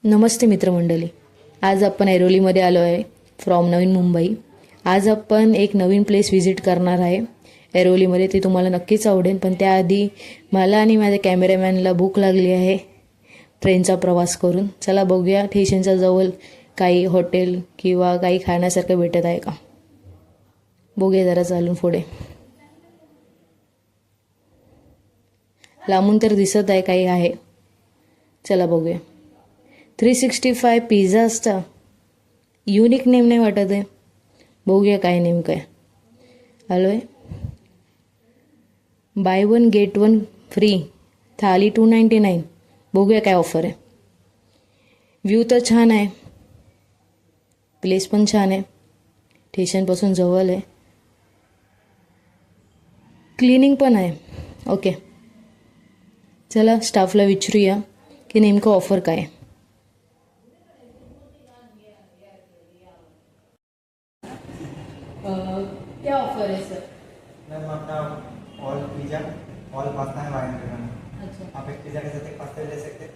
नमस्ते मित्रमंडळी. आज आपण ऐरोलीमध्ये आलो आहे फ्रॉम नवीन मुंबई. आज आपण एक नवीन प्लेस व्हिजिट करणार आहे ऐरोलीमध्ये. ते तुम्हाला नक्कीच आवडेल, पण त्याआधी मला आणि माझ्या कॅमेरामॅनला भूक लागली आहे ट्रेनचा प्रवास करून. चला बघूया स्टेशनच्या जवळ काही हॉटेल किंवा काही खाण्यासारखं भेटत आहे का. बघूया जरा चालून पुढे. लांबून तर दिसत आहे काही आहे. चला बघूया. 365 पिझ्झा असता. युनिक नेम नाही वाटत आहे. बघूया काय नेमकं आहे. आलो आहे. Buy one get one free thali 299. बघूया काय ऑफर आहे. व्ह्यू तर छान आहे, प्लेस पण छान आहे, स्टेशनपासून जवळ आहे, क्लिनिंग पण आहे. ओके, चला स्टाफला विचारूया की नेमकं ऑफर काय आहे. क्या ऑफर है सर? मैम अपना ऑल पिज़्ज़ा ऑल पास्ता है 500 ग्राम। अच्छा आप एक पिज़्ज़ा के साथ एक पास्ता ले सकते,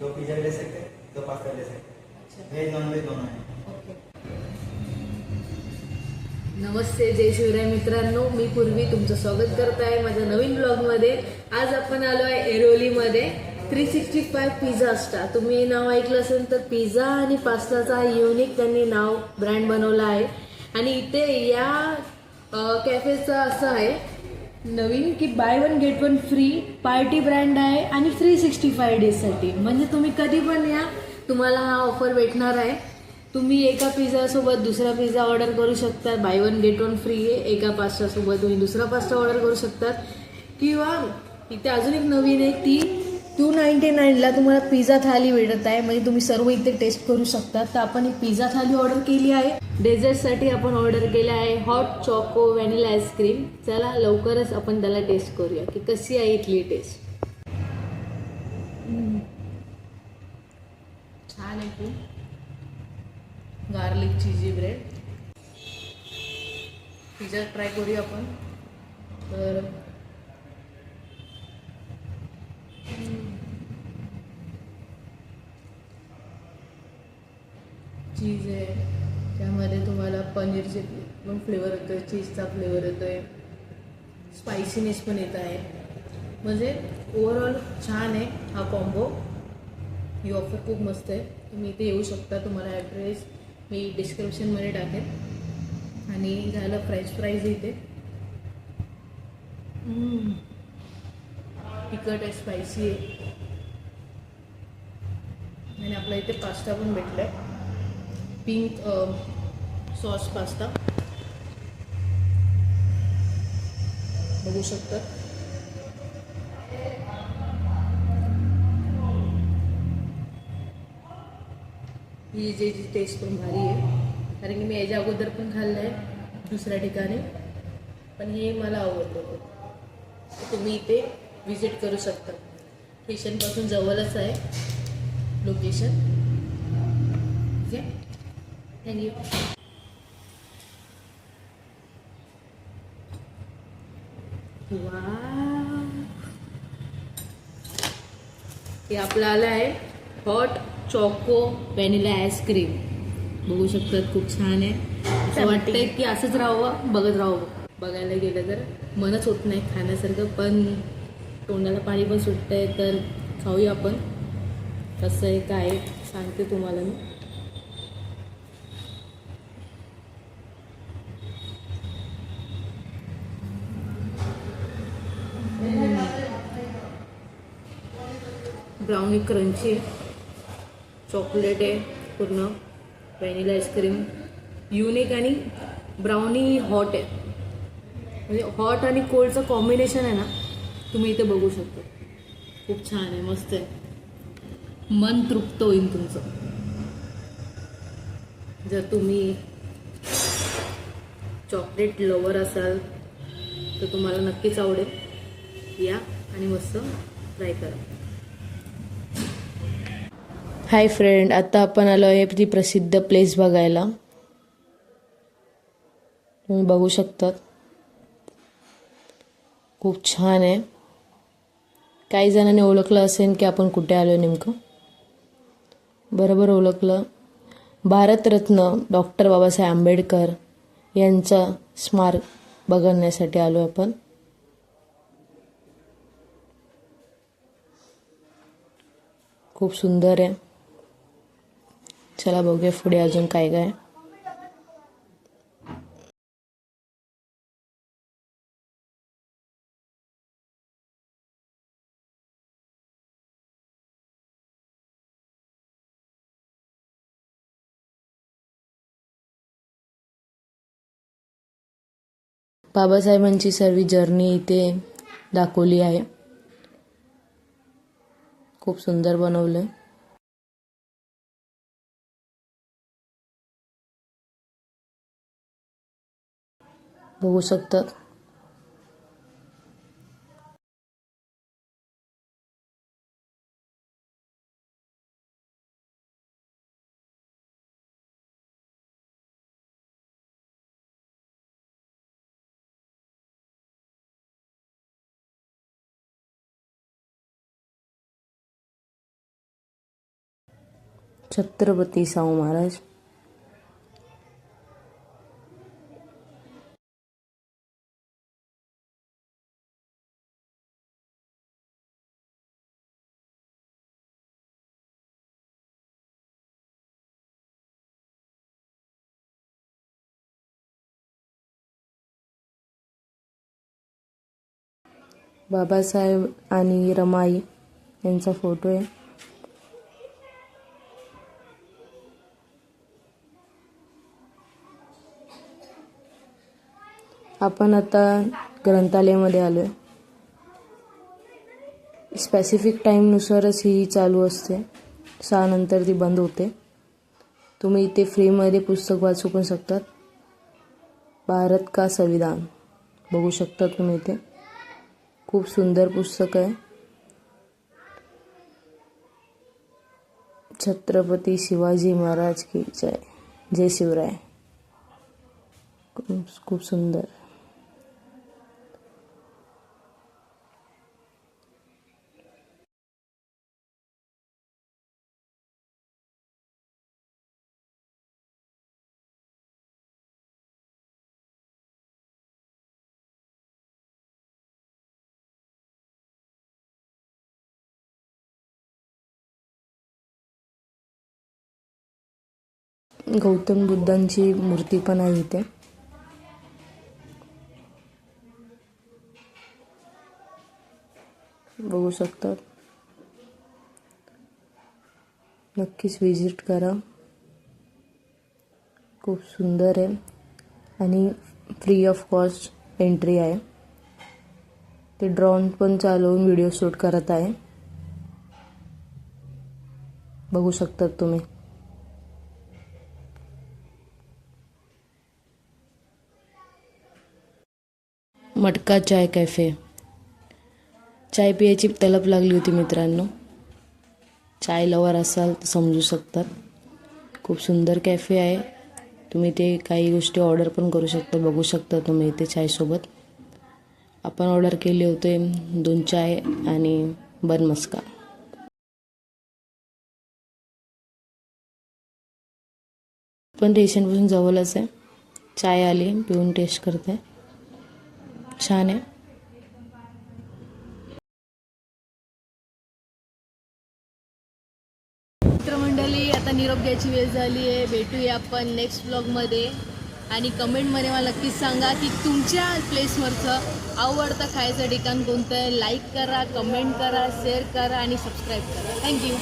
दो पिज़्ज़ा ले सकते, दो पास्ता ले सकते। वेज नॉन वेज दोनों है। नमस्ते, जय शिवराय मित्रांनो. मी पूर्वी तुमचं स्वागत करत आहे माझ्या नवीन ब्लॉगमध्ये. आज आपण आलो आहे ऐरोलीमध्ये. 365 पिझ्झा असता. तुम्ही नाव ऐकलं असेल तर पिझ्झा आणि पास्ताचा युनिक त्यांनी नाव ब्रँड बनवला आहे. आणि इथे या कॅफेचं असं आहे नवीन की bye one get one free party brand आहे आणि 365 डेजसाठी. म्हणजे तुम्ही कधी पण या, तुम्हाला हा ऑफर भेटणार आहे. तुम्ही एका पिझ्झासोबत दुसरा पिझ्झा ऑर्डर करू शकता. Bye one get one free आहे. एका पास्तासोबत तुम्ही दुसरा पास्ता ऑर्डर करू शकतात. किंवा इथे अजून एक नवीन आहे, ती 299ला तुम्हाला पिझ्झा थाली भेटत आहे. म्हणजे तुम्ही सर्व इथे टेस्ट करू शकता. तर आपण एक पिझ्झा थाली ऑर्डर केली आहे. डेझर्टसाठी आपण ऑर्डर केलं आहे हॉट चॉको व्हॅनिला आईस्क्रीम. चला लवकरच आपण त्याला टेस्ट करूया की कशी आहे इथली टेस्ट. छान आहे खूप. गार्लिक चीजी ब्रेड पिझ्झा ट्राय करूया आपण. तर चीज आहे, त्यामध्ये तुम्हाला पनीरचे पण फ्लेवर येतो आहे, चीजचा फ्लेवर येतो आहे, स्पायसीनेस पण येत आहे. म्हणजे ओव्हरऑल छान आहे हा कॉम्बो. ही ऑफर खूप मस्त आहे. तुम्ही इथे येऊ शकता. तुम्हाला ॲड्रेस मी डिस्क्रिप्शनमध्ये टाकेन. आणि झालं फ्रेंच फ्राईज इथे. तिखट आहे, स्पायसी आहे. आणि आपल्या इथे पास्ता पण भेटला आहे, पिंक सॉस पास्ता. बघू शकता. ही जी टेस्ट पण भारी आहे, कारण की मी याच्या अगोदर पण खाल्लं आहे दुसऱ्या ठिकाणी, पण हे मला आवडलं होतं. तुम्ही इथे विजिट करू शकता. स्टेशनपासून जवळच आहे लोकेशन. Okay, thank you. वाव, हे आपलं आलं आहे हॉट चॉको व्हॅनिला आईस्क्रीम. बघू शकतात, खूप छान आहे. असं वाटतंय की असंच राहावं, बघत राहावं. बघायला गेलं तर मनच होत नाही खाण्यासारखं, पण तोंडाला पाणी पण सुटतंय. तर खाऊया आपण. कसं आहे काय आहे सांगते तुम्हाला मी. ब्राउनी क्रंची आहे, चॉकलेट आहे पूर्ण, व्हॅनिला आईस्क्रीम युनिक, आणि ब्राउनी हॉट आहे. म्हणजे हॉट आणि कोल्डचं कॉम्बिनेशन आहे ना, तुम्ही इथे बघू शकता. खूप छान आहे, मस्त आहे. मन तृप्त होईल तुमचं. जर तुम्ही चॉकलेट लवर असाल तर तुम्हाला नक्कीच आवडेल. या आणि मस्त ट्राय करा. हाय फ्रेंड, आता आपण आलो आहे ती प्रसिद्ध प्लेस बघायला. तुम्ही बघू शकता, खूप छान आहे. काही जणांनी ओळखलं असेल की आपण कुठे आलो नेमकं. बरोबर ओळखलं. भारतरत्न डॉक्टर बाबासाहेब आंबेडकर यांचा स्मारक बघण्यासाठी आलो आपण. खूप सुंदर आहे. चला बघूया पुढे अजून काय काय. बाबासाहेबांची सर्व जर्नी इथे दाखवली आहे. खूप सुंदर बनवलं. बघू शकतात. छत्रपती शाहू महाराज. बाबासाहेब आणि रमाई यांचा फोटो आहे. आपण आता ग्रंथालयामध्ये आलो आहे. स्पेसिफिक टाईमनुसारच ही चालू असते. 6 नंतर ती बंद होते. तुम्ही इथे फ्रीमध्ये पुस्तक वाचू पण शकतात. भारत का संविधान बघू शकता तुम्ही इथे. खूप सुंदर पुस्तक आहे. छत्रपती शिवाजी महाराज की जय. जय शिवराय. खूप सुंदर. गौतम बुद्धांची मूर्ती पण आहे इथे. बघू शकतात. नक्कीच विजिट करा. खूप सुंदर आहे आणि फ्री ऑफ कॉस्ट एंट्री आहे. ते ड्रोन पण चालवून व्हिडिओ शूट करत आहे. बघू शकतात तुम्ही. मटका चाय कॅफे. चाय पियाची तलब लागली होती मित्रांनो. चाय लवर असाल तर समजू शकतात. खूप सुंदर कॅफे आहे. तुम्ही ते काही गोष्टी ऑर्डर पण करू शकता. बघू शकता तुम्ही इथे चायसोबत. आपण ऑर्डर केले होते 2 चाय आणि बन मस्का. पण स्टेशनपासून जवळच आहे. चाय आली, पिऊन टेस्ट करते. छान आहे. मित्रमंडळी, आता निरोप घ्यायची वेळ झाली आहे. भेटूया आपण नेक्स्ट ब्लॉगमध्ये. आणि कमेंटमध्ये मला नक्कीच सांगा की तुमच्या प्लेसवरचं आवडतं खायचं ठिकाण कोणतं आहे. लाईक करा, कमेंट करा, शेअर करा आणि सबस्क्राईब करा. थँक्यू.